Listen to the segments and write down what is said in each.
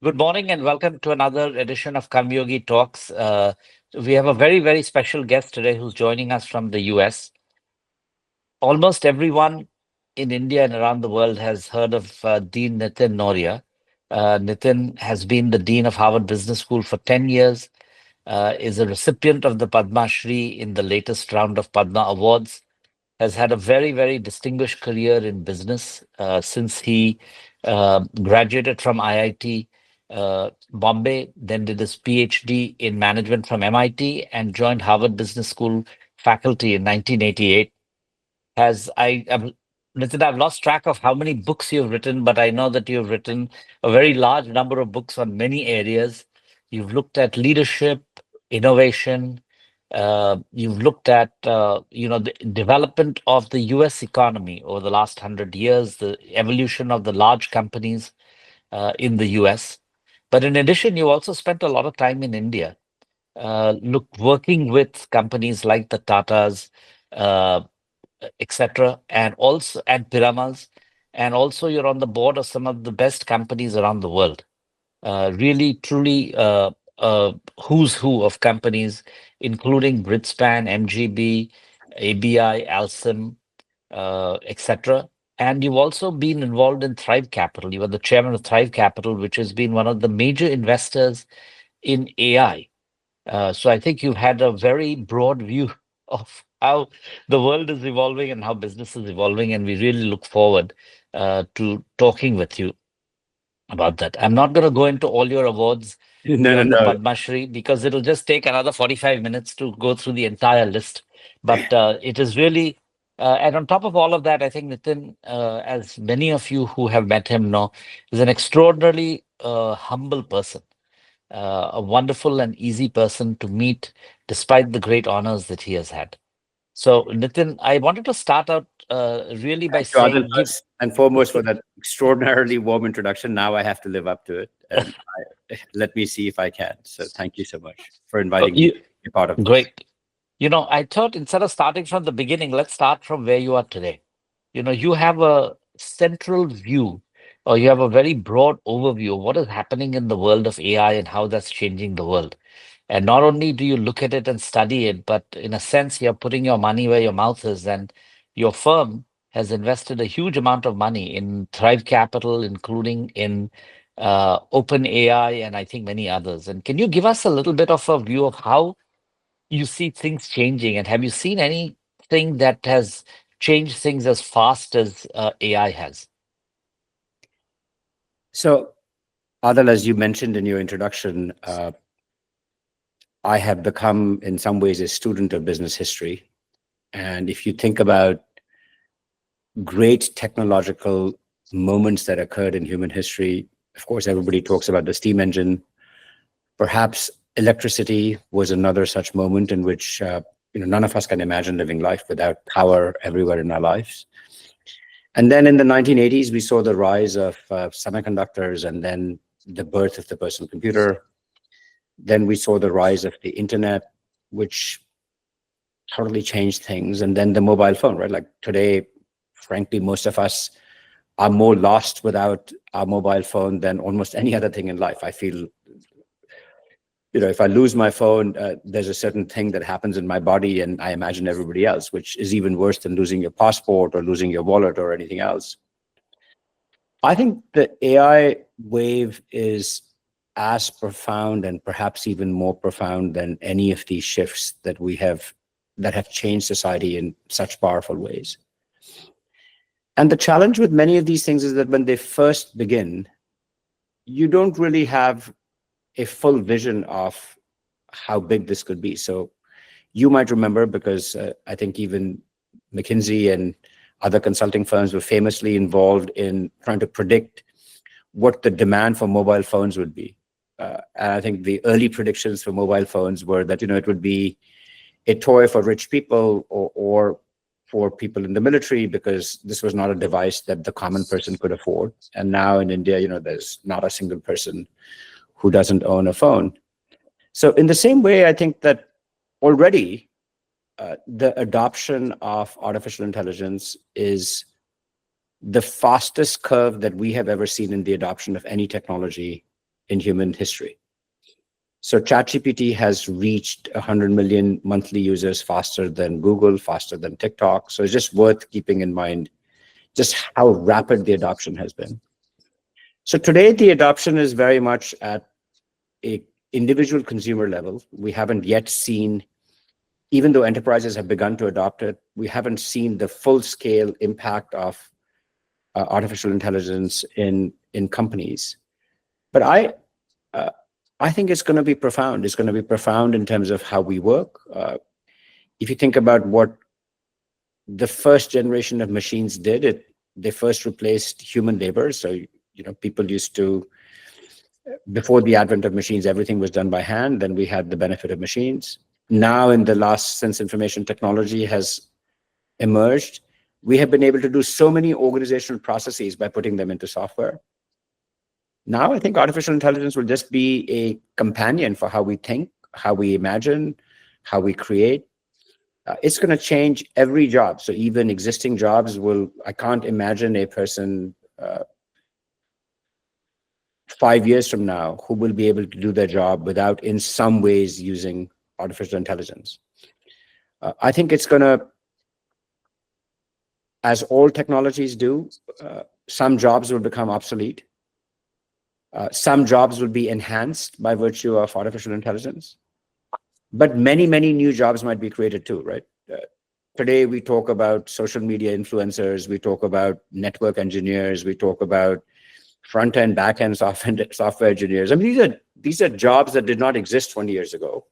Good morning and welcome to another edition of Karmayogi Talks. We have a very, very special guest today who's joining us from the US. Almost everyone in India and around the world has heard of Dean Nitin Nohria. Nitin has been the Dean of Harvard Business School for 10 years, is a recipient of the Padma Shri in the latest round of Padma Awards, has had a very, very distinguished career in business since he graduated from IIT Bombay, then did his PhD in management from MIT and joined Harvard Business School faculty in 1988. Nitin, I've lost track of how many books you've written, but I know that you've written a very large number of books on many areas. You've looked at leadership, innovation. You've looked at the development of the U.S. economy over the last 100 years, the evolution of the large companies in the U.S. But in addition, you also spent a lot of time in India, working with companies like the Tatas, uh, etc., and also and Piramas, and also you're on the board of some of the best companies around the world. Really, truly, who's who of companies, including Britspan, MGB, ABI, Alsym, etc. And you've also been involved in Thrive Capital. You were the chairman of Thrive Capital, which has been one of the major investors in AI. So I think you've had a very broad view of how the world is evolving and how business is evolving, and we really look forward to talking with you about that. I'm not going to go into all your awards No, no, beyond the no. Padma Shri because it'll just take another 45 minutes to go through the entire list. But it is really, and on top of all of that, I think Nitin, as many of you who have met him know, is an extraordinarily humble person, a wonderful and easy person to meet despite the great honors that he has had. So, Nitin, I wanted to start out really by Thank you, Adil, saying, first and foremost for that extraordinarily warm introduction. Now I have to live up to it, and let me see if I can. So thank you so much for inviting me you to be a part of this. great. I thought instead of starting from the beginning, let's start from where you are today. You have a central view, or you have a very broad overview of what is happening in the world of AI and how that's changing the world. And not only do you look at it and study it, but in a sense, you're putting your money where your mouth is. And your firm has invested a huge amount of money in Thrive Capital, including in OpenAI, and I think many others. And can you give us a little bit of a view of how you see things changing? And have you seen anything that has changed things as fast as AI has? So, Adil, as you mentioned in your introduction, I have become, in some ways, a student of business history. And if you think about great technological moments that occurred in human history, of course, everybody talks about the steam engine. Perhaps electricity was another such moment in which none of us can imagine living life without power everywhere in our lives. And then in the 1980s, we saw the rise of semiconductors and then the birth of the personal computer. Then we saw the rise of the internet, which totally changed things. And then the mobile phone, right? Like today, frankly, most of us are more lost without our mobile phone than almost any other thing in life. I feel, if I lose my phone, there's a certain thing that happens in my body, and I imagine everybody else, which is even worse than losing your passport or losing your wallet or anything else. I think the AI wave is as profound and perhaps even more profound than any of these shifts that have changed society in such powerful ways. And the challenge with many of these things is that when they first begin, you don't really have a full vision of how big this could be. So you might remember, because I think even McKinsey and other consulting firms were famously involved in trying to predict what the demand for mobile phones would be. And I think the early predictions for mobile phones were that, it would be a toy for rich people or for people in the military, because this was not a device that the common person could afford. And now in India, there's not a single person who doesn't own a phone. So in the same way, I think that already the adoption of artificial intelligence is the fastest curve that we have ever seen in the adoption of any technology in human history. So ChatGPT has reached 100 million monthly users faster than Google, faster than TikTok. So it's just worth keeping in mind just how rapid the adoption has been. So today, the adoption is very much at a individual consumer level. We haven't yet seen, even though enterprises have begun to adopt it, we haven't seen the full scale impact of artificial intelligence in companies. But I think it's going to be profound. It's going to be profound in terms of how we work. If you think about what the first generation of machines did, they first replaced human labor. So people used to, before the advent of machines, everything was done by hand. Then we had the benefit of machines. Now, in the last, since information technology has emerged, we have been able to do so many organizational processes by putting them into software. Now, I think artificial intelligence will just be a companion for how we think, how we imagine, how we create. It's going to change every job. So even existing jobs I can't imagine a person 5 years from now who will be able to do their job without in some ways using artificial intelligence. I think it's going to, as all technologies do, some jobs will become obsolete. Some jobs will be enhanced by virtue of artificial intelligence, but many, many new jobs might be created too, right? Today, we talk about social media influencers, we talk about network engineers, we talk about front-end, back-end software engineers. I mean, these are jobs that did not exist 20 years ago.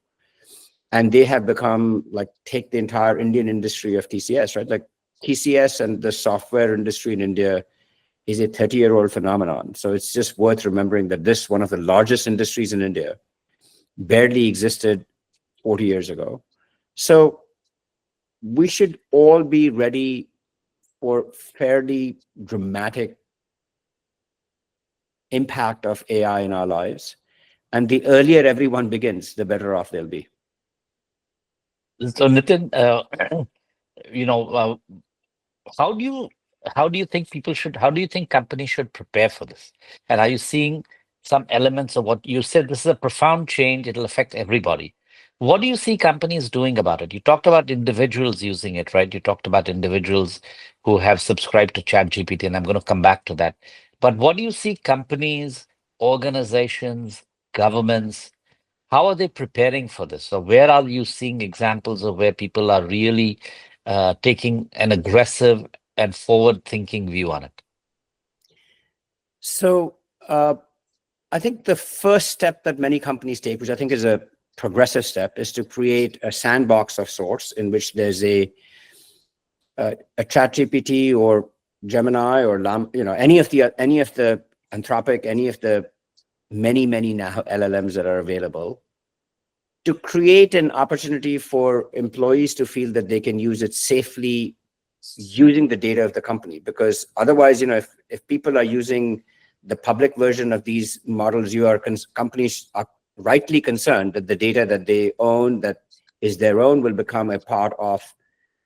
And they have become, like, take the entire Indian industry of TCS, right? Like TCS and the software industry in India is a 30-year-old phenomenon. So it's just worth remembering that this, one of the largest industries in India, barely existed 40 years ago. So we should all be ready for fairly dramatic impact of AI in our lives. And the earlier everyone begins, the better off they'll be. So Nitin, how do you think how do you think companies should prepare for this? And are you seeing some elements of what you said? This is a profound change. It'll affect everybody. What do you see companies doing about it? You talked about individuals using it, right? You talked about individuals who have subscribed to ChatGPT, and I'm going to come back to that. But what do you see companies, organizations, governments, how are they preparing for this? So where are you seeing examples of where people are really taking an aggressive and forward-thinking view on it? So I think the first step that many companies take, which I think is a progressive step, is to create a sandbox of sorts in which there's a ChatGPT or Gemini or any of the Anthropic, any of the many now LLMs that are available, to create an opportunity for employees to feel that they can use it safely using the data of the company. Because otherwise, if people are using the public version of these models, companies are rightly concerned that the data that they own, that is their own, will become a part of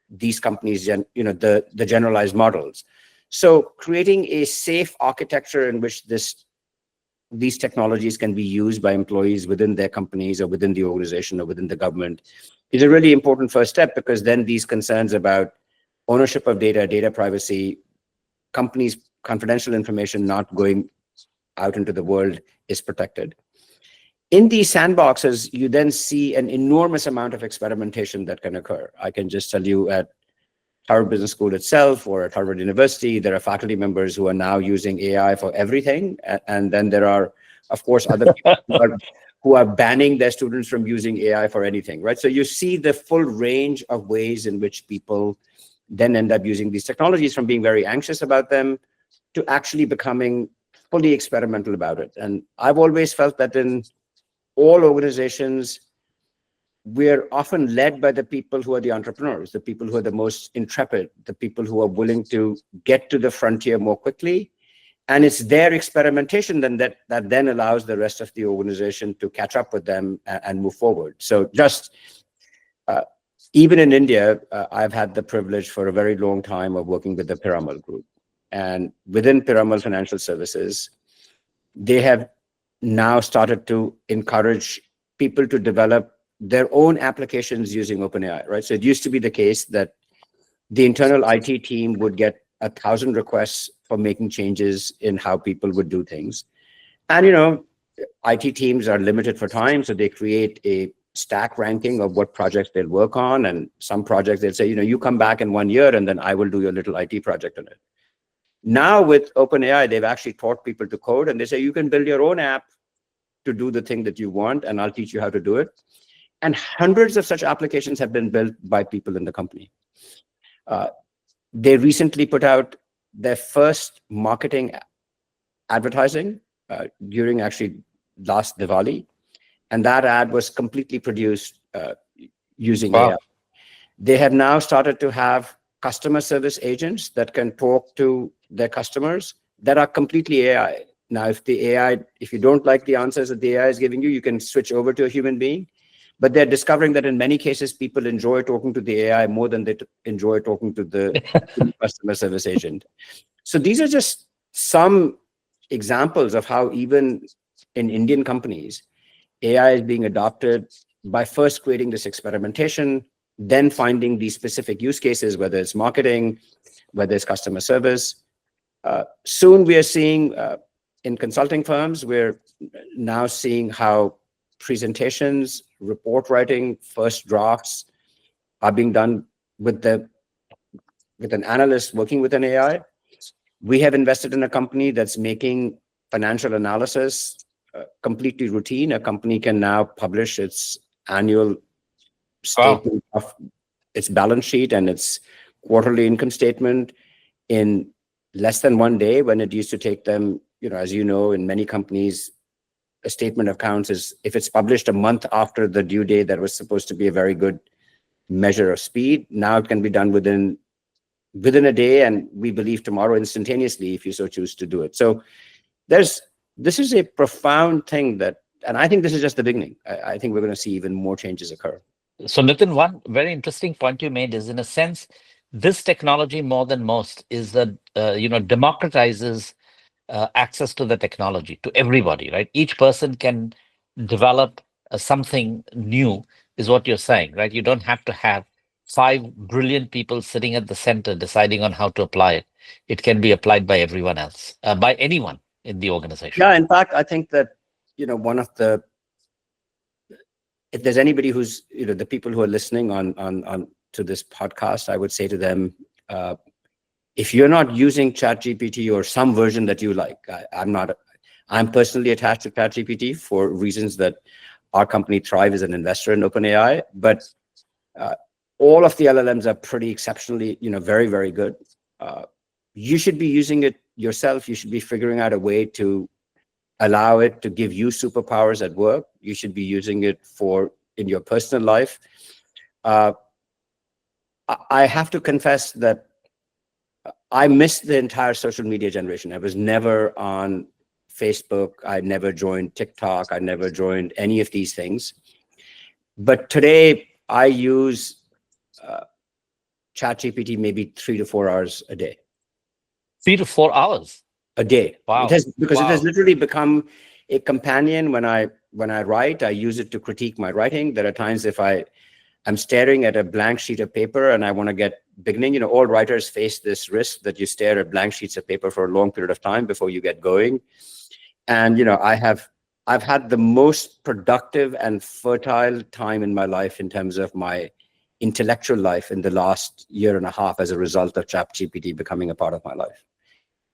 these companies, the generalized models. So creating a safe architecture in which these technologies can be used by employees within their companies or within the organization or within the government is a really important first step, because then these concerns about ownership of data, data privacy, companies' confidential information not going out into the world is protected. In these sandboxes, you then see an enormous amount of experimentation that can occur. I can just tell you at Harvard Business School itself or at Harvard University, there are faculty members who are now using AI for everything. And then there are, of course, other people who are banning their students from using AI for anything, right? So you see the full range of ways in which people then end up using these technologies, from being very anxious about them to actually becoming fully experimental about it. And I've always felt that in all organizations, we're often led by the people who are the entrepreneurs, the people who are the most intrepid, the people who are willing to get to the frontier more quickly. And it's their experimentation that then allows the rest of the organization to catch up with them and move forward. So just even in India, I've had the privilege for a very long time of working with the Piramal Group. And within Piramal Financial Services, they have now started to encourage people to develop their own applications using OpenAI, right? So it used to be the case that the internal IT team would get 1,000 requests for making changes in how people would do things. And, IT teams are limited for time, so they create a stack ranking of what projects they'll work on. And some projects they'll say, you come back in 1 year and then I will do your little IT project on it. Now with OpenAI, they've actually taught people to code, and they say you can build your own app to do the thing that you want, and I'll teach you how to do it. And hundreds of such applications have been built by people in the company. They recently put out their first marketing advertising during actually last Diwali, and that ad was completely produced using AI. Wow. They have now started to have customer service agents that can talk to their customers that are completely AI. Now, if you don't like the answers that the AI is giving you, you can switch over to a human being. But they're discovering that in many cases, people enjoy talking to the AI more than they enjoy talking to the customer service agent. So these are just some examples of how even in Indian companies, AI is being adopted by first creating this experimentation, then finding these specific use cases, whether it's marketing, whether it's customer service. Soon we are seeing in consulting firms, we're now seeing how presentations, report writing, first drafts are being done with an analyst working with an AI. We have invested in a company that's making financial analysis completely routine. A company can now publish its annual Wow. statement of its balance sheet and its quarterly income statement in less than 1 day, when it used to take them, as you know, in many companies, a statement of accounts is, if it's published a month after the due date, that was supposed to be a very good measure of speed. Now it can be done within a day, and we believe tomorrow instantaneously, if you so choose to do it. So this is a profound thing and I think this is just the beginning. I think we're going to see even more changes occur. So, Nitin, one very interesting point you made is, in a sense, this technology more than most is that democratizes access to the technology to everybody, right? Each person can develop something new, is what you're saying, right? You don't have to have five brilliant people sitting at the center deciding on how to apply it. It can be applied by everyone else, by anyone in the organization. Yeah, in fact, I think that, if there's anybody who's, the people who are listening on to this podcast, I would say to them, if you're not using ChatGPT or some version that you like, I'm personally attached to ChatGPT for reasons that our company Thrive is an investor in OpenAI, but all of the LLMs are pretty exceptionally, very, very good. You should be using it yourself. You should be figuring out a way to allow it to give you superpowers at work. You should be using it in your personal life. I have to confess that I missed the entire social media generation. I was never on Facebook. I never joined TikTok. I never joined any of these things. But today I use ChatGPT maybe 3 to 4 hours a day. 3 to 4 hours a day. Wow. It has Wow. literally become a companion. When I write, I use it to critique my writing. There are times if I'm staring at a blank sheet of paper and I want to get beginning, all writers face this risk that you stare at blank sheets of paper for a long period of time before you get going. And I've had the most productive and fertile time in my life in terms of my intellectual life in the last year and a half as a result of ChatGPT becoming a part of my life.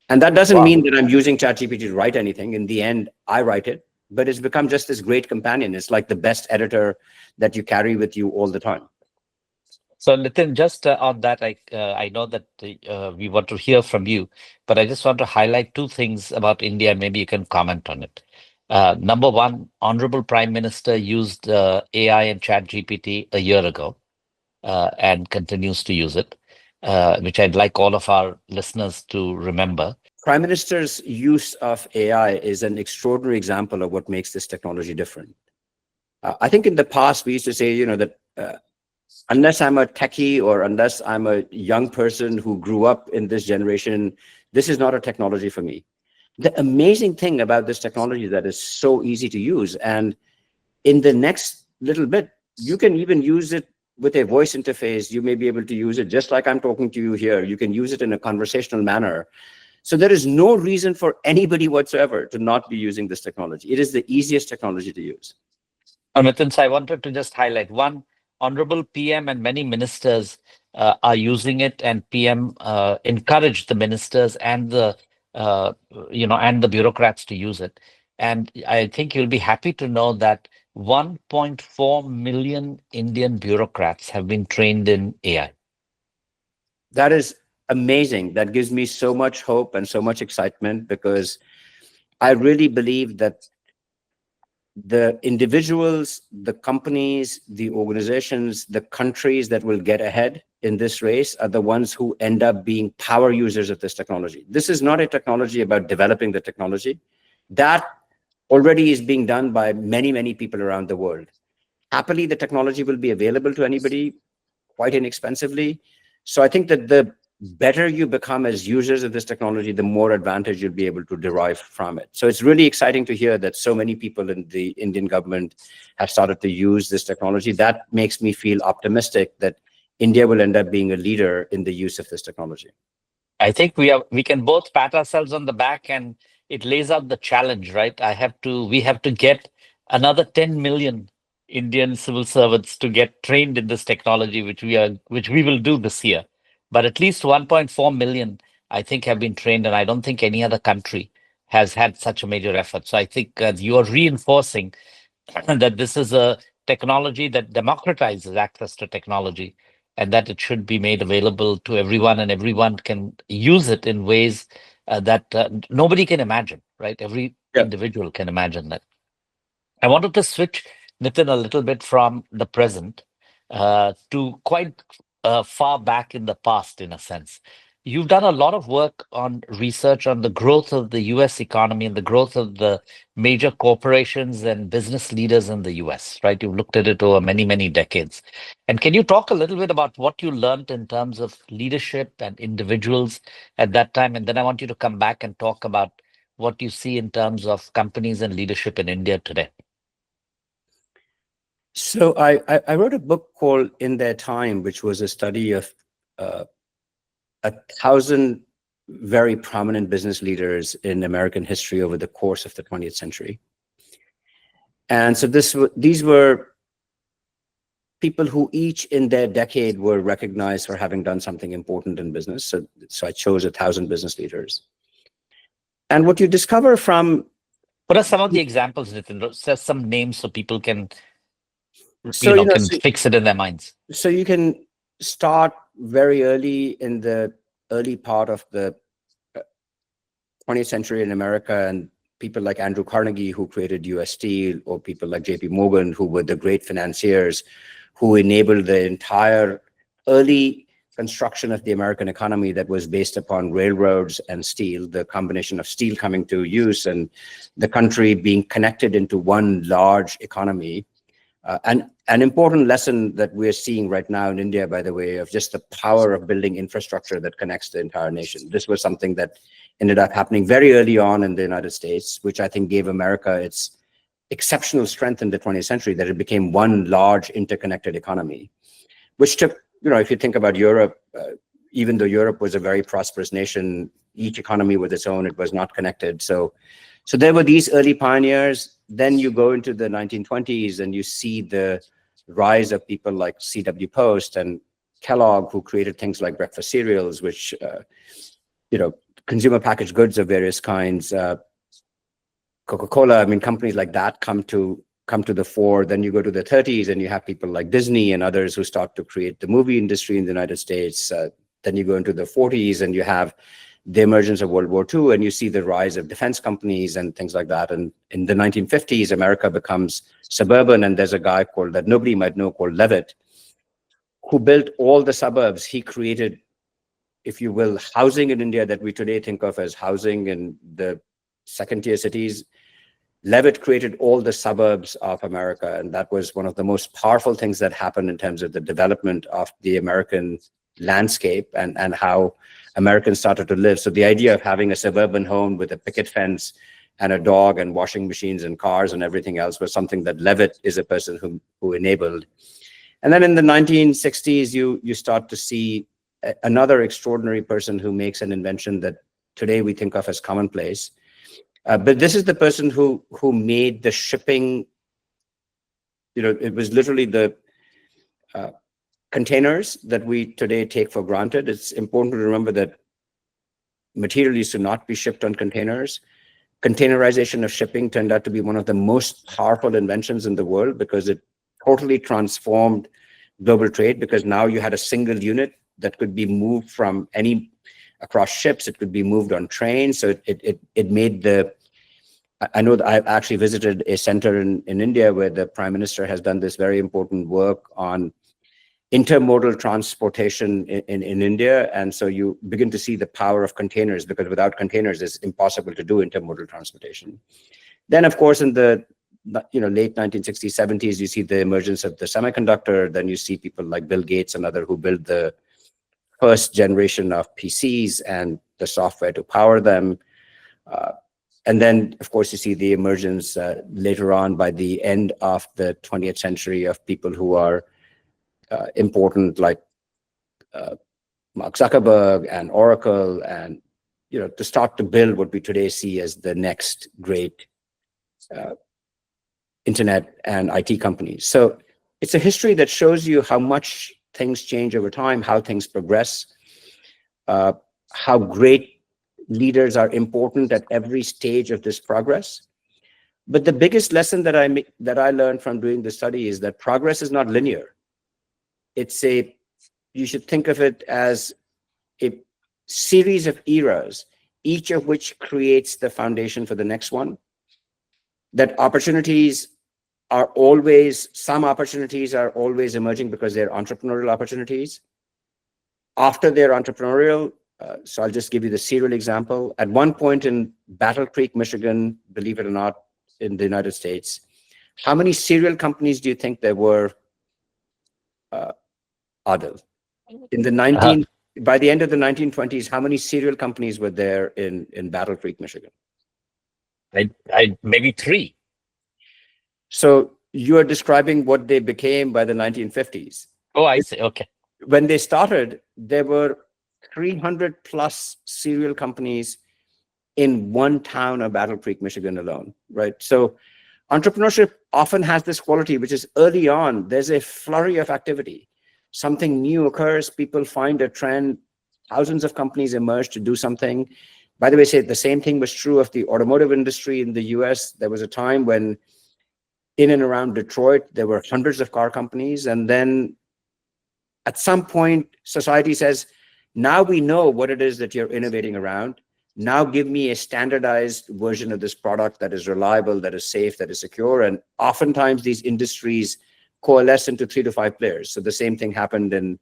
And that doesn't Wow. mean that I'm using ChatGPT to write anything. In the end, I write it, but it's become just this great companion. It's like the best editor that you carry with you all the time. So, Nitin, just on that, I know that we want to hear from you, but I just want to highlight two things about India. Maybe you can comment on it. Number one, Honorable Prime Minister used AI and ChatGPT a year ago and continues to use it, which I'd like all of our listeners to remember. Prime Minister's use of AI is an extraordinary example of what makes this technology different. I think in the past, we used to say, that unless I'm a techie or unless I'm a young person who grew up in this generation, this is not a technology for me. The amazing thing about this technology that is so easy to use, and in the next little bit, you can even use it with a voice interface. You may be able to use it just like I'm talking to you here. You can use it in a conversational manner. So there is no reason for anybody whatsoever to not be using this technology. It is the easiest technology to use. Nitin, so I wanted to just highlight one, honorable PM and many ministers are using it, and PM encouraged the ministers and the uh, and the bureaucrats to use it. And I think you'll be happy to know that 1.4 million Indian bureaucrats have been trained in AI. That is amazing. That gives me so much hope and so much excitement, because I really believe that the individuals, the companies, the organizations, the countries that will get ahead in this race are the ones who end up being power users of this technology. This is not a technology about developing the technology. That already is being done by many, many people around the world. Happily, the technology will be available to anybody quite inexpensively. So I think that the better you become as users of this technology, the more advantage you'll be able to derive from it. So it's really exciting to hear that so many people in the Indian government have started to use this technology. That makes me feel optimistic that India will end up being a leader in the use of this technology. I think we can both pat ourselves on the back, and it lays out the challenge, right? We have to get another 10 million Indian civil servants to get trained in this technology, which we will do this year. But at least 1.4 million, I think, have been trained, and I don't think any other country has had such a major effort. So I think you are reinforcing that this is a technology that democratizes access to technology, and that it should be made available to everyone, and everyone can use it in ways that nobody can imagine, right? Every Yeah. individual can imagine that. I wanted to switch, Nitin, a little bit from the present to quite far back in the past, in a sense. You've done a lot of work on research on the growth of the US economy and the growth of the major corporations and business leaders in the US, right? You've looked at it over many, many decades. And can you talk a little bit about what you learned in terms of leadership and individuals at that time? And then I want you to come back and talk about what you see in terms of companies and leadership in India today. So I wrote a book called In Their Time, which was a study of uh, 1,000 very prominent business leaders in American history over the course of the 20th century. And so these were people who each in their decade were recognized for having done something important in business. So I chose 1,000 business leaders. And what you discover from... What are some of the examples, Nitin? Say some names so people can, So, can fix it in their minds. So you can start very early in the early part of the 20th century in America, and people like Andrew Carnegie, who created US Steel, or people like JP Morgan, who were the great financiers who enabled the entire early construction of the American economy that was based upon railroads and steel, the combination of steel coming to use and the country being connected into one large economy. And an important lesson that we're seeing right now in India, by the way, of just the power of building infrastructure that connects the entire nation. This was something that ended up happening very early on in the United States, which I think gave America its exceptional strength in the 20th century, that it became one large interconnected economy, which took, if you think about Europe, even though Europe was a very prosperous nation, each economy with its own, it was not connected. So there were these early pioneers. Then you go into the 1920s and you see the rise of people like C.W. Post and Kellogg, who created things like breakfast cereals, which, consumer packaged goods of various kinds, Coca-Cola, companies like that come to the fore. Then you go to the 30s and you have people like Disney and others who start to create the movie industry in the United States. Then you go into the 40s and you have the emergence of World War II, and you see the rise of defense companies and things like that. And in the 1950s, America becomes suburban, and there's a guy that nobody might know called Levitt, who built all the suburbs. He created, if you will, housing in India that we today think of as housing in the second-tier cities. Levitt created all the suburbs of America, and that was one of the most powerful things that happened in terms of the development of the American landscape and how Americans started to live. So the idea of having a suburban home with a picket fence and a dog and washing machines and cars and everything else was something that Levitt is a person who enabled. And then in the 1960s, you start to see another extraordinary person who makes an invention that today we think of as commonplace. But this is the person who made the shipping, it was literally the containers that we today take for granted. It's important to remember that material used to not be shipped on containers. Containerization of shipping turned out to be one of the most powerful inventions in the world because it totally transformed global trade, because now you had a single unit that could be moved from across ships. It could be moved on trains. So it made I know that I've actually visited a center in India where the Prime Minister has done this very important work on intermodal transportation in India. And so you begin to see the power of containers, because without containers, it's impossible to do intermodal transportation. Then, of course, in the late 1960s, 70s, you see the emergence of the semiconductor. Then you see people like Bill Gates and other who built the first generation of PCs and the software to power them. And then, of course, you see the emergence later on by the end of the 20th century of people who are important, like Mark Zuckerberg and Oracle, and to start to build what we today see as the next great internet and IT companies. So it's a history that shows you how much things change over time, how things progress, how great leaders are important at every stage of this progress. But the biggest lesson that I learned from doing the study is that progress is not linear. You should think of it as a series of eras, each of which creates the foundation for the next one. That some opportunities are always emerging because they're entrepreneurial opportunities. After they're entrepreneurial, so I'll just give you the serial example. At one point in Battle Creek, Michigan, believe it or not, in the United States, how many cereal companies do you think there were, Adil? By the end of the 1920s, how many cereal companies were there in Battle Creek, Michigan? I maybe 3. So you are describing what they became by the 1950s. Oh, I see. Okay. When they started, there were 300 plus cereal companies in one town of Battle Creek, Michigan alone, right? So entrepreneurship often has this quality, which is early on, there's a flurry of activity. Something new occurs, people find a trend, thousands of companies emerge to do something. By the way, the same thing was true of the automotive industry in the US. There was a time when in and around Detroit, there were hundreds of car companies. And then at some point, society says, now we know what it is that you're innovating around. Now give me a standardized version of this product that is reliable, that is safe, that is secure. And oftentimes these industries coalesce into 3 to 5 players. So the same thing happened in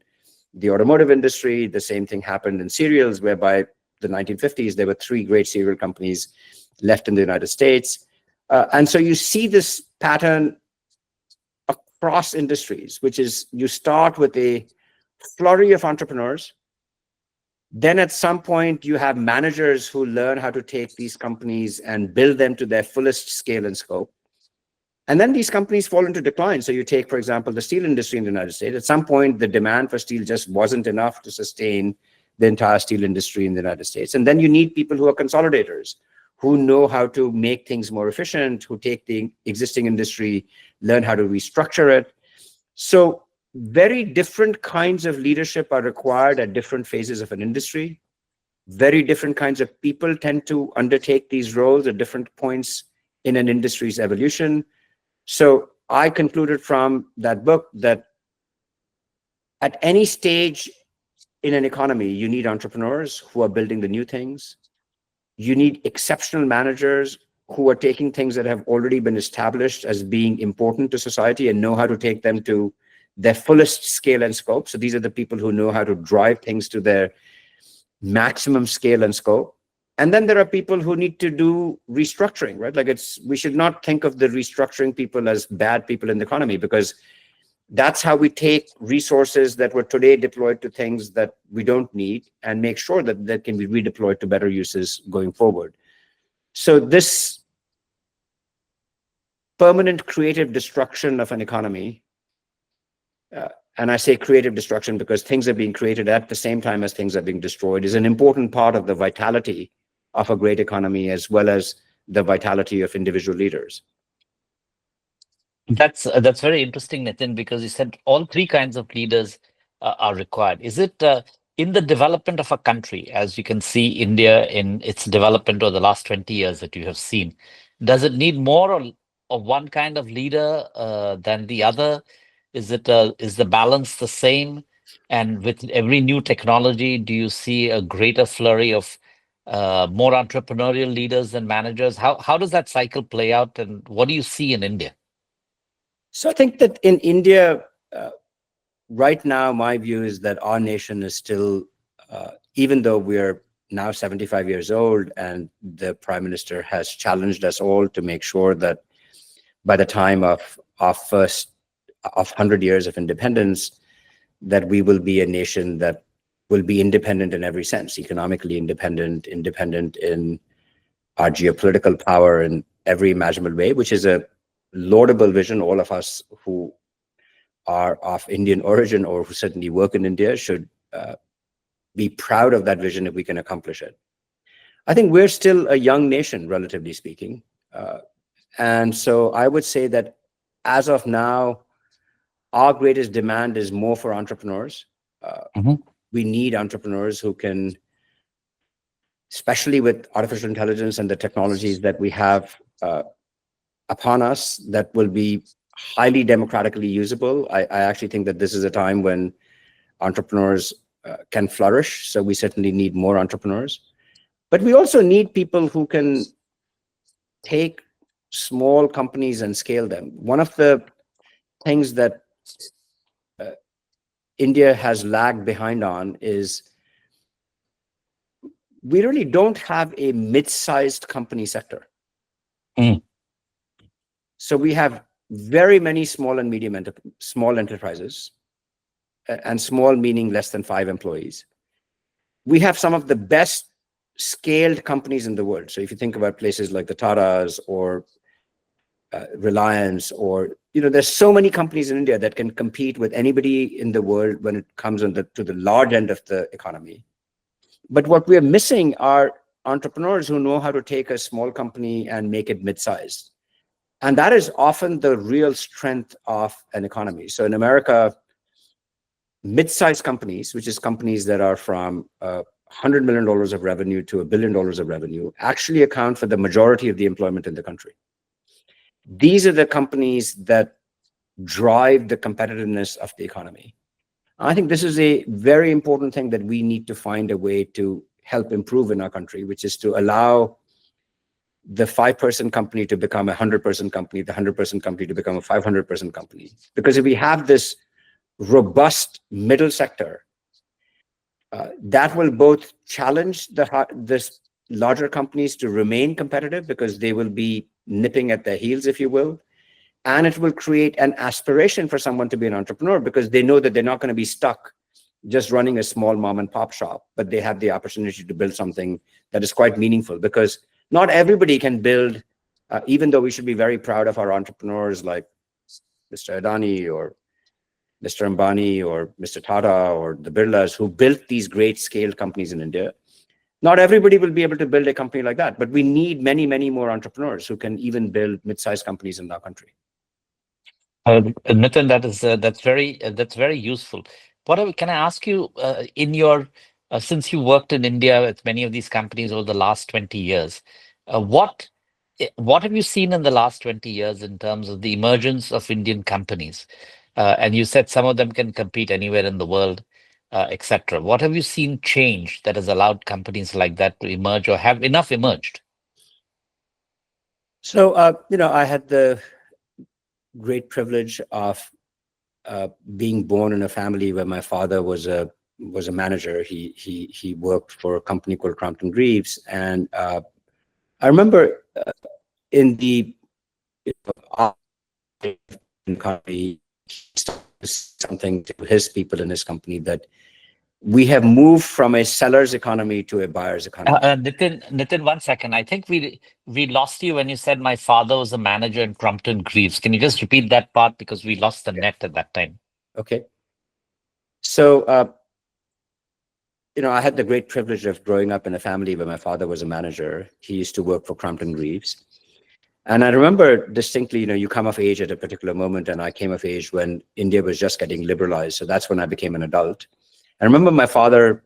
the automotive industry. The same thing happened in cereals, where by the 1950s, there were 3 great cereal companies left in the United States. And so you see this pattern across industries, which is you start with a flurry of entrepreneurs. Then at some point, you have managers who learn how to take these companies and build them to their fullest scale and scope. And then these companies fall into decline. So you take, for example, the steel industry in the United States. At some point, the demand for steel just wasn't enough to sustain the entire steel industry in the United States. And then you need people who are consolidators, who know how to make things more efficient, who take the existing industry, learn how to restructure it. So very different kinds of leadership are required at different phases of an industry. Very different kinds of people tend to undertake these roles at different points in an industry's evolution. So I concluded from that book that at any stage in an economy, you need entrepreneurs who are building the new things. You need exceptional managers who are taking things that have already been established as being important to society and know how to take them to their fullest scale and scope. So these are the people who know how to drive things to their maximum scale and scope. And then there are people who need to do restructuring, right? Like we should not think of the restructuring people as bad people in the economy, because That's how we take resources that were today deployed to things that we don't need and make sure that that can be redeployed to better uses going forward. So this permanent creative destruction of an economy, and I say creative destruction because things are being created at the same time as things are being destroyed, is an important part of the vitality of a great economy, as well as the vitality of individual leaders. That's very interesting, Nitin, because you said all three kinds of leaders are required. Is it in the development of a country, as you can see India in its development over the last 20 years that you have seen, does it need more of one kind of leader than the other? Is the balance the same? And with every new technology, do you see a greater flurry of more entrepreneurial leaders than managers? How does that cycle play out, and what do you see in India? So I think that in India, right now, my view is that our nation is still, even though we're now 75 years old and the Prime Minister has challenged us all to make sure that by the time of our first of 100 years of independence, that we will be a nation that will be independent in every sense, economically independent, independent in our geopolitical power in every imaginable way, which is a laudable vision. All of us who are of Indian origin or who certainly work in India should be proud of that vision if we can accomplish it. I think we're still a young nation, relatively speaking. And so I would say that as of now, our greatest demand is more for entrepreneurs. Mhm. We need entrepreneurs who can, especially with artificial intelligence and the technologies that we have upon us, that will be highly democratically usable. I actually think that this is a time when entrepreneurs can flourish. So we certainly need more entrepreneurs. But we also need people who can take small companies and scale them. One of the things that India has lagged behind on is we really don't have a mid-sized company sector. Mm. So we have very many small and medium small enterprises, and small meaning less than 5 employees. We have some of the best scaled companies in the world. So if you think about places like the Tatas or Reliance, or there's so many companies in India that can compete with anybody in the world when it comes to the large end of the economy. But what we're missing are entrepreneurs who know how to take a small company and make it mid-sized. And that is often the real strength of an economy. So in America, mid-sized companies, which is companies that are from $100 million of revenue to $1 billion of revenue, actually account for the majority of the employment in the country. These are the companies that drive the competitiveness of the economy. I think this is a very important thing that we need to find a way to help improve in our country, which is to allow the 5-person company to become a 100-person company, the 100-person company to become a 500-person company. Because if we have this robust middle sector, that will both challenge this larger companies to remain competitive because they will be nipping at their heels, if you will. And it will create an aspiration for someone to be an entrepreneur because they know that they're not going to be stuck just running a small mom and pop shop, but they have the opportunity to build something that is quite meaningful, because not everybody can build, even though we should be very proud of our entrepreneurs like Mr. Adani or Mr. Ambani or Mr. Tata or the Birlas, who built these great scale companies in India. Not everybody will be able to build a company like that, but we need many, many more entrepreneurs who can even build mid-sized companies in our country. Nitin, that's very useful. Can I ask you in your since you worked in India with many of these companies over the last 20 years, what have you seen in the last 20 years in terms of the emergence of Indian companies? And you said some of them can compete anywhere in the world, etc. What have you seen change that has allowed companies like that to emerge or have enough emerged? So, I had the great privilege of being born in a family where my father was a manager. He worked for a company called Crompton Greaves, and I remember in the economy, he started something to his people in his company, that we have moved from a seller's economy to a buyer's economy. Nitin, 1 second. I think we lost you when you said my father was a manager in Crumpton Greaves. Can you just repeat that part, because we lost the net at that time? Okay. So, I had the great privilege of growing up in a family where my father was a manager. He used to work for Crumpton Greaves. And I remember distinctly, you come of age at a particular moment, and I came of age when India was just getting liberalized. So that's when I became an adult. I remember my father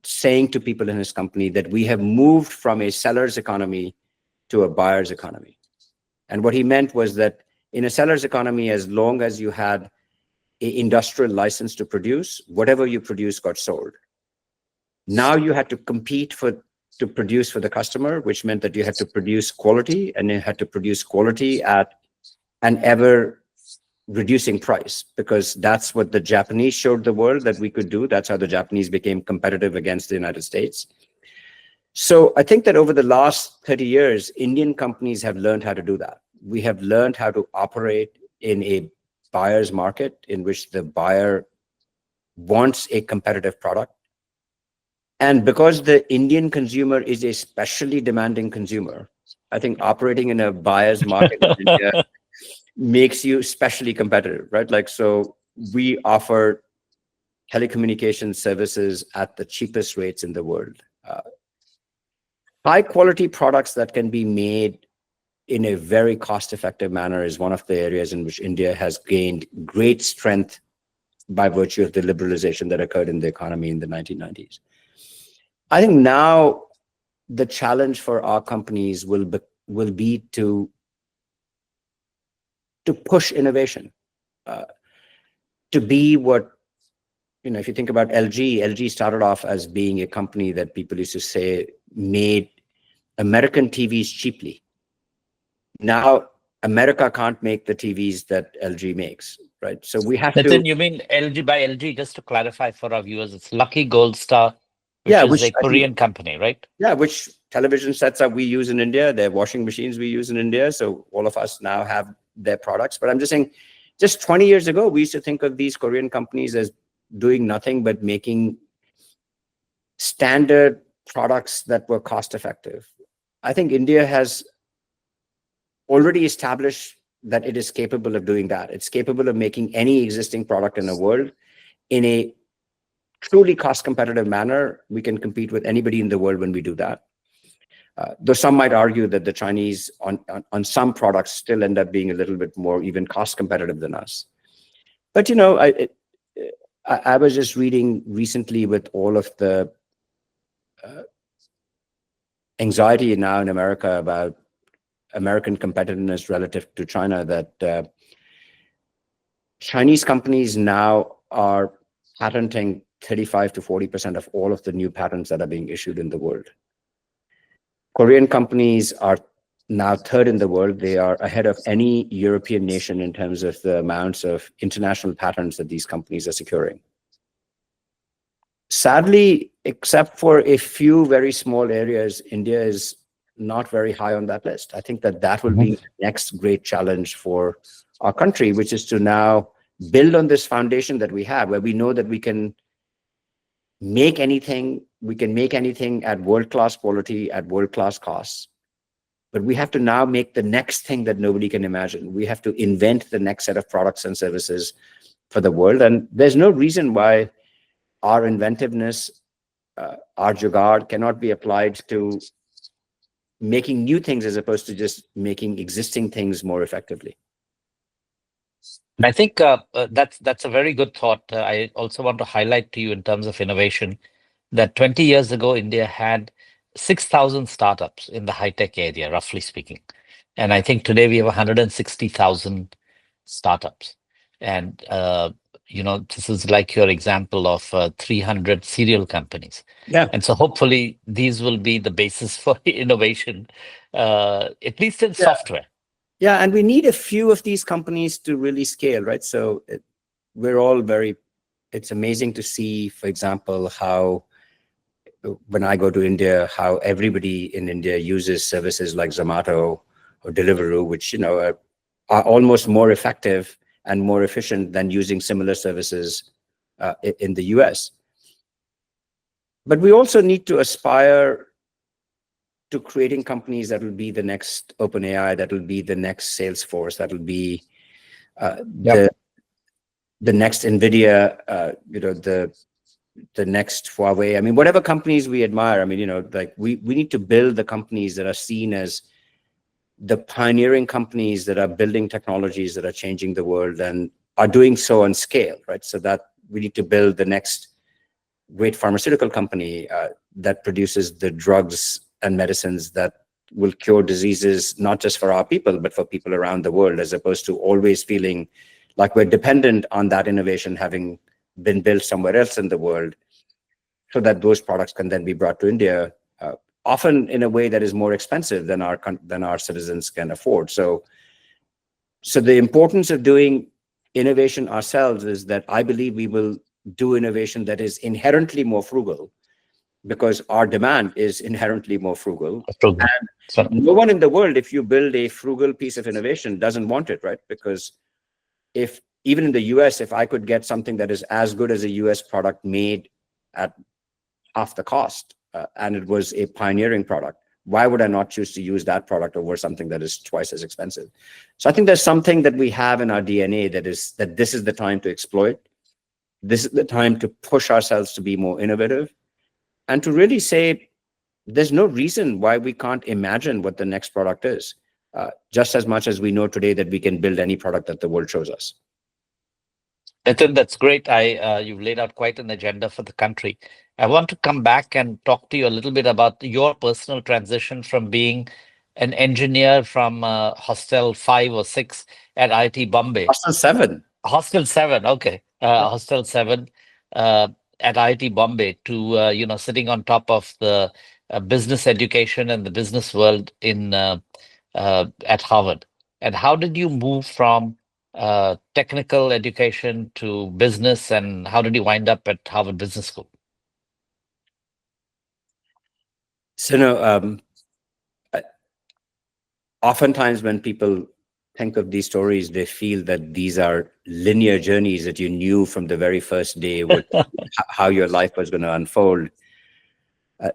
saying to people in his company that we have moved from a seller's economy to a buyer's economy. And what he meant was that in a seller's economy, as long as you had an industrial license to produce, whatever you produce got sold. Now you had to compete to produce for the customer, which meant that you had to produce quality, and you had to produce quality at an ever reducing price, because that's what the Japanese showed the world that we could do. That's how the Japanese became competitive against the United States. So I think that over the last 30 years, Indian companies have learned how to do that. We have learned how to operate in a buyer's market in which the buyer wants a competitive product. And because the Indian consumer is a specially demanding consumer, I think operating in a buyer's market in India makes you specially competitive, right? Like, so we offer telecommunication services at the cheapest rates in the world. High quality products that can be made in a very cost-effective manner is one of the areas in which India has gained great strength by virtue of the liberalization that occurred in the economy in the 1990s. I think now the challenge for our companies will be to push innovation, to be what, if you think about LG started off as being a company that people used to say made American TVs cheaply. Now, America can't make the TVs that LG makes, right? So we have Nitin, to. you mean LG? By LG, just to clarify for our viewers, it's Lucky Gold Star, which Yeah, is which a I think, Korean company, right? yeah, which television sets that we use in India, their washing machines we use in India. So all of us now have their products. But I'm just saying, just 20 years ago, we used to think of these Korean companies as doing nothing but making standard products that were cost effective. I think India has already established that it is capable of doing that. It's capable of making any existing product in the world in a truly cost competitive manner. We can compete with anybody in the world when we do that. Though some might argue that the Chinese on some products still end up being a little bit more even cost competitive than us. But I was just reading recently with all of the anxiety now in America about American competitiveness relative to China, that Chinese companies now are patenting 35 to 40% of all of the new patents that are being issued in the world. Korean companies are now third in the world. They are ahead of any European nation in terms of the amounts of international patents that these companies are securing. Sadly, except for a few very small areas, India is not very high on that list. I think that will be the next great challenge for our country, which is to now build on this foundation that we have, where we know that we can make anything at world-class quality, at world-class costs. But we have to now make the next thing that nobody can imagine. We have to invent the next set of products and services for the world. And there's no reason why our inventiveness, our jugaad cannot be applied to making new things as opposed to just making existing things more effectively. And I think that's a very good thought. I also want to highlight to you in terms of innovation that 20 years ago, India had 6,000 startups in the high-tech area, roughly speaking. And I think today we have 160,000 startups. And, this is like your example of 300 serial companies. Yeah. And so hopefully these will be the basis for innovation, at least in software. Yeah, and we need a few of these companies to really scale, right? So it's amazing to see, for example, how when I go to India, how everybody in India uses services like Zomato or Deliveroo, which, are almost more effective and more efficient than using similar services in the US. But we also need to aspire to creating companies that will be the next OpenAI, that will be the next Salesforce, that will be Yep. the next NVIDIA, the next Huawei. I mean, whatever companies we admire. I mean, like we need to build the companies that are seen as the pioneering companies that are building technologies that are changing the world and are doing so on scale, right? So that we need to build the next great pharmaceutical company that produces the drugs and medicines that will cure diseases, not just for our people, but for people around the world, as opposed to always feeling like we're dependent on that innovation having been built somewhere else in the world, so that those products can then be brought to India, often in a way that is more expensive than our citizens can afford. So the importance of doing innovation ourselves is that I believe we will do innovation that is inherently more frugal, because our demand is inherently more frugal. Frugal. And So, no one in the world, if you build a frugal piece of innovation, doesn't want it, right? Because if even in the US, if I could get something that is as good as a US product made at half the cost, and it was a pioneering product, why would I not choose to use that product over something that is twice as expensive? So I think there's something that we have in our DNA that this is the time to exploit. This is the time to push ourselves to be more innovative and to really say, there's no reason why we can't imagine what the next product is, just as much as we know today that we can build any product that the world shows us. Nitin, that's great. You've laid out quite an agenda for the country. I want to come back and talk to you a little bit about your personal transition from being an engineer from Hostel 5 or 6 at IIT Bombay. Hostel 7. Hostel 7, okay. Hostel 7 uh, at IIT Bombay to, sitting on top of the business education and the business world at Harvard. And how did you move from technical education to business, and how did you wind up at Harvard Business School? So, oftentimes when people think of these stories, they feel that these are linear journeys that you knew from the very first day how your life was going to unfold.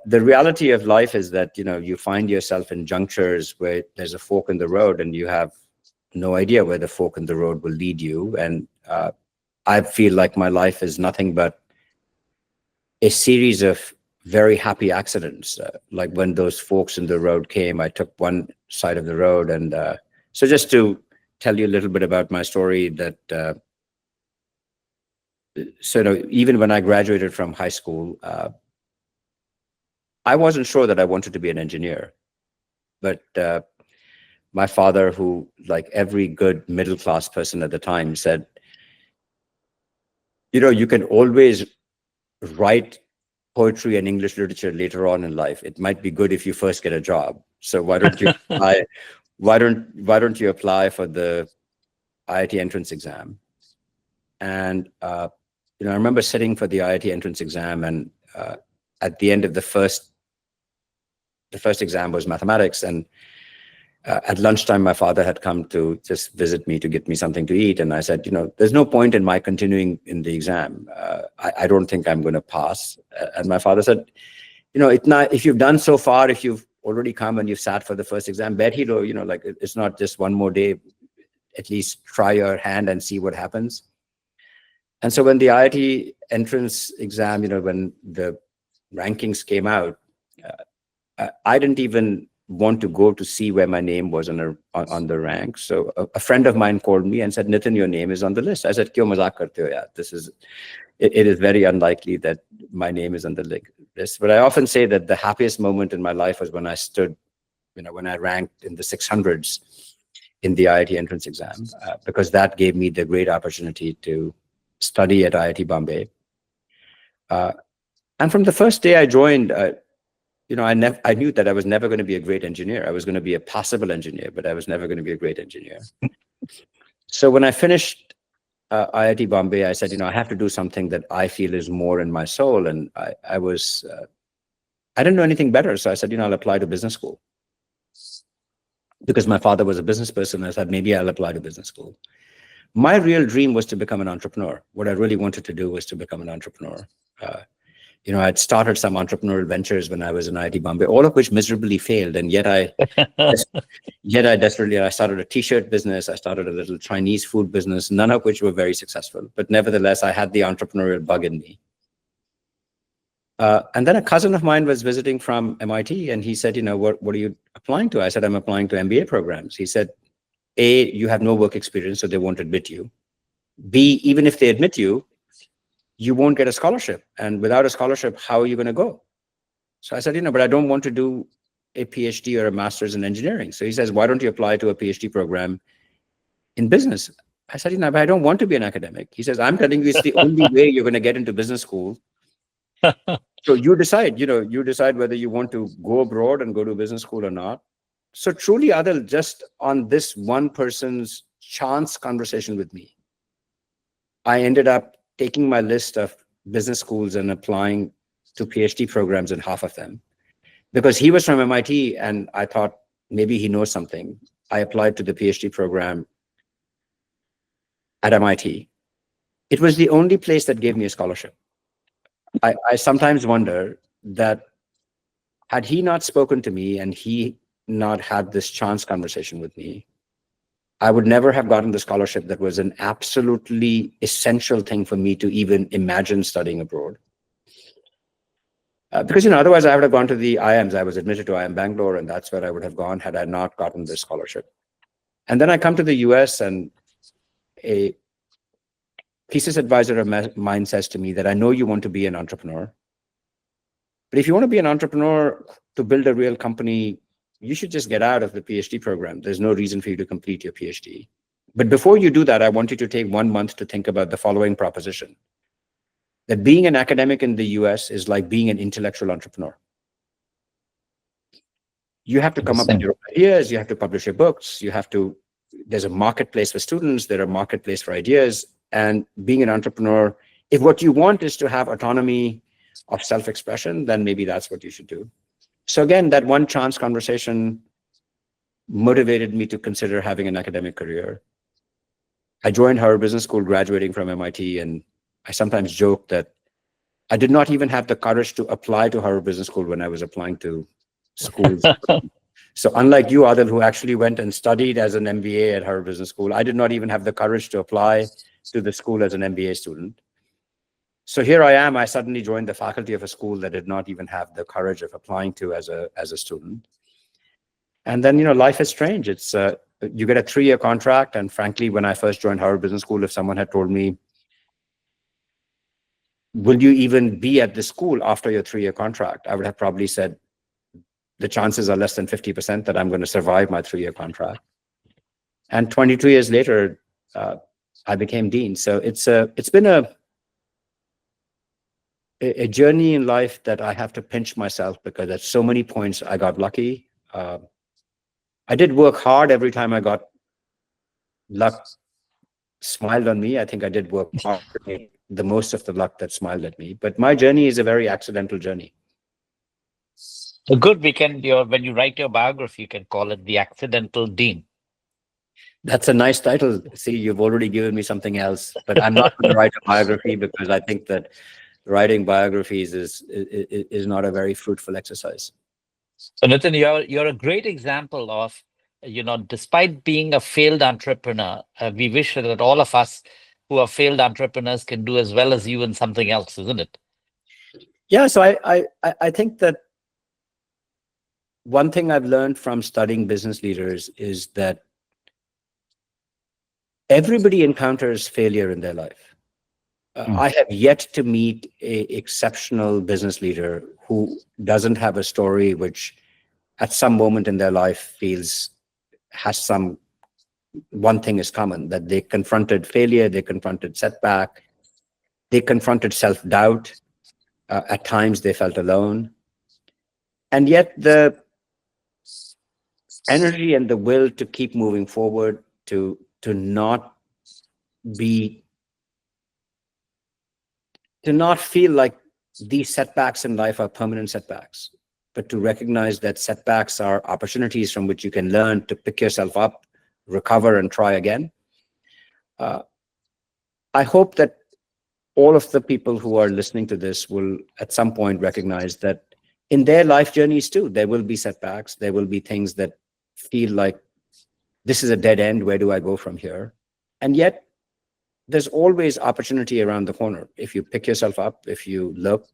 The reality of life is that, you find yourself in junctures where there's a fork in the road and you have no idea where the fork in the road will lead you. And I feel like my life is nothing but a series of very happy accidents. Like when those forks in the road came, I took one side of the road. And so just to tell you a little bit about my story, that even when I graduated from high school, I wasn't sure that I wanted to be an engineer. But my father, who, like every good middle-class person at the time, said, you can always write poetry and English literature later on in life. It might be good if you first get a job. So why don't you apply? Why don't you apply for the IIT entrance exam? And I remember sitting for the IIT entrance exam, and at the end of the first exam was mathematics, and at lunchtime, my father had come to just visit me to get me something to eat. And I said, there's no point in my continuing in the exam. I don't think I'm going to pass. And my father said, if you've done so far, if you've already come and you've sat for the first exam, like it's not just one more day, at least try your hand and see what happens. And so when the IIT entrance exam, when the rankings came out, I didn't even want to go to see where my name was on the rank. So a friend of mine called me and said, "Nitin, your name is on the list." I said, "Kyo mazak karte ho yaar? It is very unlikely that my name is on the list." But I often say that the happiest moment in my life was when I stood, when I ranked in the 600s in the IIT entrance exam, because that gave me the great opportunity to study at IIT Bombay. And from the first day I joined, I knew that I was never going to be a great engineer. I was going to be a passable engineer, but I was never going to be a great engineer. So when I finished IIT Bombay, I said, I have to do something that I feel is more in my soul. And I didn't know anything better. So I said, I'll apply to business school. Because my father was a business person, I said, maybe I'll apply to business school. My real dream was to become an entrepreneur. What I really wanted to do was to become an entrepreneur. Uh, I'd started some entrepreneurial ventures when I was in IIT Bombay, all of which miserably failed. And I started a t-shirt business. I started a little Chinese food business, none of which were very successful. But nevertheless, I had the entrepreneurial bug in me. And then a cousin of mine was visiting from MIT, and he said, what are you applying to? I said, I'm applying to MBA programs. He said, A, you have no work experience, so they won't admit you. B, even if they admit you, you won't get a scholarship. And without a scholarship, how are you going to go? So I said, but I don't want to do a PhD or a master's in engineering. So he says, why don't you apply to a PhD program in business? I said, but I don't want to be an academic. He says, I'm telling you, it's the only way you're going to get into business school. So you decide whether you want to go abroad and go to business school or not. So truly, Adil, just on this one person's chance conversation with me, I ended up taking my list of business schools and applying to PhD programs in half of them. Because he was from MIT and I thought maybe he knows something. I applied to the PhD program at MIT. It was the only place that gave me a scholarship. I sometimes wonder that had he not spoken to me and he not had this chance conversation with me, I would never have gotten the scholarship that was an absolutely essential thing for me to even imagine studying abroad. Because, otherwise I would have gone to the IIMs. I was admitted to IIM Bangalore, and that's where I would have gone had I not gotten this scholarship. And then I come to the US, and a thesis advisor of mine says to me that I know you want to be an entrepreneur, but if you want to be an entrepreneur to build a real company, you should just get out of the PhD program. There's no reason for you to complete your PhD. But before you do that, I want you to take 1 month to think about the following proposition: that being an academic in the US is like being an intellectual entrepreneur. You have to come up with your ideas, you have to publish your books, there's a marketplace for students, there are marketplace for ideas. And being an entrepreneur, if what you want is to have autonomy of self-expression, then maybe that's what you should do. So again, that one chance conversation motivated me to consider having an academic career. I joined Harvard Business School graduating from MIT, and I sometimes joke that I did not even have the courage to apply to Harvard Business School when I was applying to schools. So unlike you, Adil, who actually went and studied as an MBA at Harvard Business School, I did not even have the courage to apply to the school as an MBA student. So here I am, I suddenly joined the faculty of a school that did not even have the courage of applying to as a student. And then, life is strange. It's you get a 3-year contract. And frankly, when I first joined Harvard Business School, if someone had told me, will you even be at the school after your 3-year contract? I would have probably said, the chances are less than 50% that I'm going to survive my 3-year contract. And 22 years later, I became dean. So it's been a journey in life that I have to pinch myself, because at so many points I got lucky. I did work hard. Every time I got luck smiled on me, I think I did work hard to make the most of the luck that smiled at me. But my journey is a very accidental journey. Good. When you write your biography, you can call it The Accidental Dean. That's a nice title. See, you've already given me something else, but I'm not going to write a biography, because I think that writing biographies is not a very fruitful exercise. So Nitin, you're a great example of, despite being a failed entrepreneur, we wish that all of us who are failed entrepreneurs can do as well as you in something else, isn't it? Yeah. So I think that one thing I've learned from studying business leaders is that everybody encounters failure in their life. I have yet to meet an exceptional business leader who doesn't have a story which at some moment in their life has one thing is common, that they confronted failure, they confronted setback, they confronted self-doubt. At times they felt alone. And yet the energy and the will to keep moving forward, to not feel like these setbacks in life are permanent setbacks, but to recognize that setbacks are opportunities from which you can learn to pick yourself up, recover, and try again. Uh, I hope that all of the people who are listening to this will at some point recognize that in their life journeys too, there will be setbacks. There will be things that feel like this is a dead end. Where do I go from here? And yet, there's always opportunity around the corner. If you pick yourself up, if you look,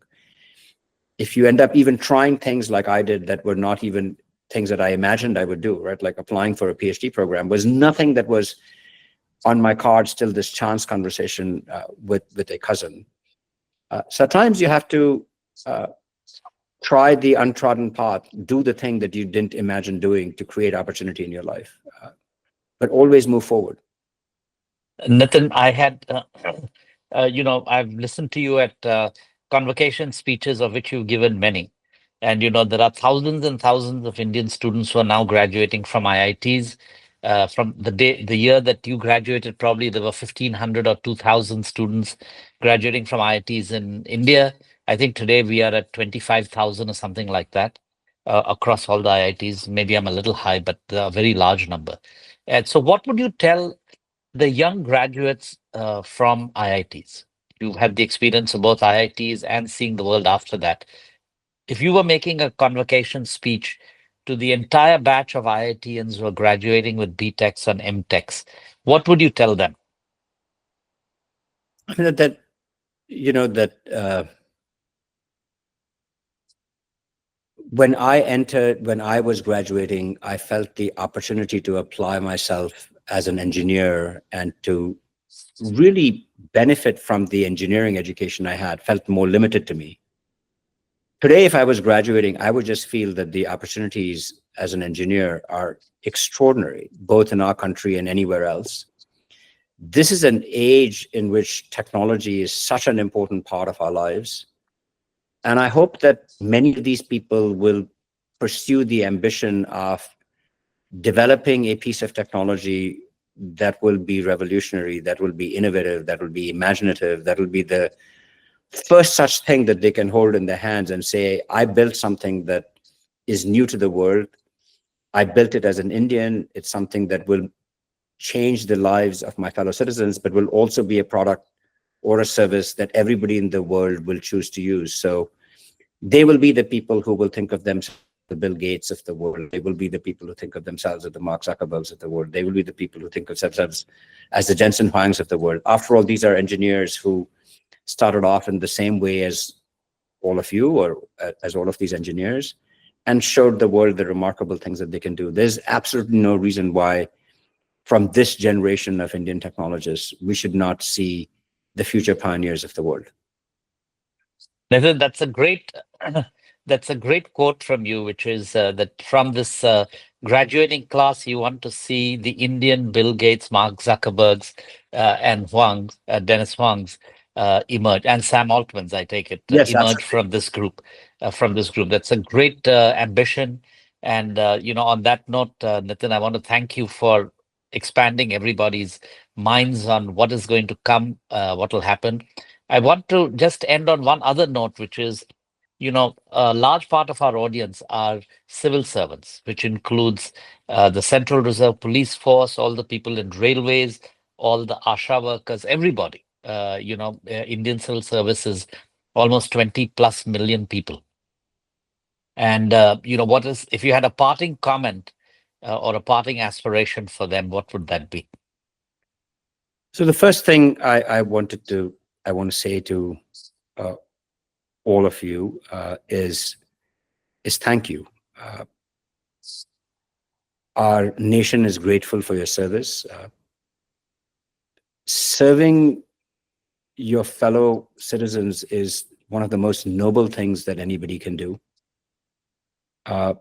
if you end up even trying things like I did that were not even things that I imagined I would do, right? Like applying for a PhD program was nothing that was on my cards till this chance conversation with a cousin. So at times you have to uh, try the untrodden path, do the thing that you didn't imagine doing to create opportunity in your life, but always move forward. Nitin, I had, I've listened to you at convocation speeches, of which you've given many. And, there are thousands and thousands of Indian students who are now graduating from IITs. From the year that you graduated, probably there were 1,500 or 2,000 students graduating from IITs in India. I think today we are at 25,000 or something like that across all the IITs. Maybe I'm a little high, but a very large number. And so, what would you tell the young graduates from IITs? You've had the experience of both IITs and seeing the world after that. If you were making a convocation speech to the entire batch of IITians who are graduating with BTechs and MTechs, what would you tell them? I mean, that you know that when I was graduating, I felt the opportunity to apply myself as an engineer and to really benefit from the engineering education I had felt more limited to me. Today, if I was graduating, I would just feel that the opportunities as an engineer are extraordinary, both in our country and anywhere else. This is an age in which technology is such an important part of our lives. And I hope that many of these people will pursue the ambition of developing a piece of technology that will be revolutionary, that will be innovative, that will be imaginative, that will be the first such thing that they can hold in their hands and say, I built something that is new to the world. I built it as an Indian. It's something that will change the lives of my fellow citizens, but will also be a product or a service that everybody in the world will choose to use. So they will be the people who will think of themselves as the Bill Gates of the world. They will be the people who think of themselves as the Mark Zuckerbergs of the world. They will be the people who think of themselves as the Jensen Huangs of the world. After all, these are engineers who started off in the same way as all of you, or as all of these engineers, and showed the world the remarkable things that they can do. There's absolutely no reason why from this generation of Indian technologists, we should not see the future pioneers of the world. Nathan, that's a great quote from you, which is that from this graduating class, you want to see the Indian Bill Gates, Mark Zuckerbergs, and Dennis Huang's emerge, and Sam Altman's, I take it, Yes, emerge absolutely. from this group. That's a great ambition. And on that note, Nitin, I want to thank you for expanding everybody's minds on what is going to come, what will happen. I want to just end on one other note, which is, a large part of our audience are civil servants, which includes the Central Reserve Police Force, all the people in railways, all the ASHA workers, everybody. Indian civil service is almost 20 plus million people. And, if you had a parting comment or a parting aspiration for them, what would that be? So the first thing I want to say to uh, all of you is thank you. Uh, our nation is grateful for your service. Serving your fellow citizens is one of the most noble things that anybody can do. Uh,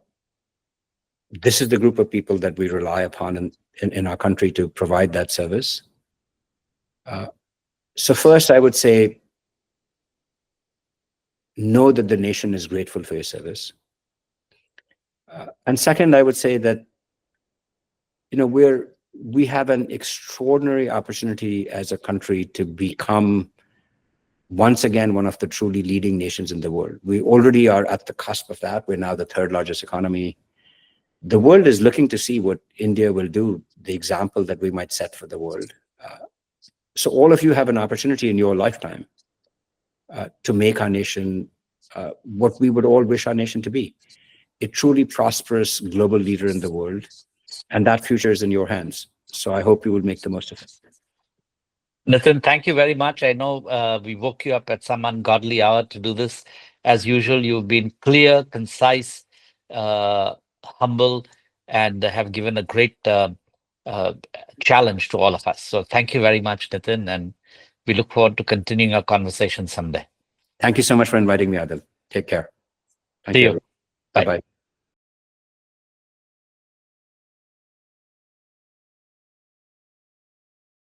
this is the group of people that we rely upon in our country to provide that service. So first, I would say, know that the nation is grateful for your service. And second, I would say that we have an extraordinary opportunity as a country to become once again one of the truly leading nations in the world. We already are at the cusp of that. We're now the third largest economy. The world is looking to see what India will do, the example that we might set for the world. So all of you have an opportunity in your lifetime to make our nation what we would all wish our nation to be, a truly prosperous global leader in the world. And that future is in your hands. So I hope you will make the most of it. Nitin, thank you very much. I know we woke you up at some ungodly hour to do this. As usual, you've been clear, concise, humble, and have given a great challenge to all of us. So thank you very much, Nitin, and we look forward to continuing our conversation someday. Thank you so much for inviting me, Adil. Take care. Thank See you. you. Bye Bye. bye.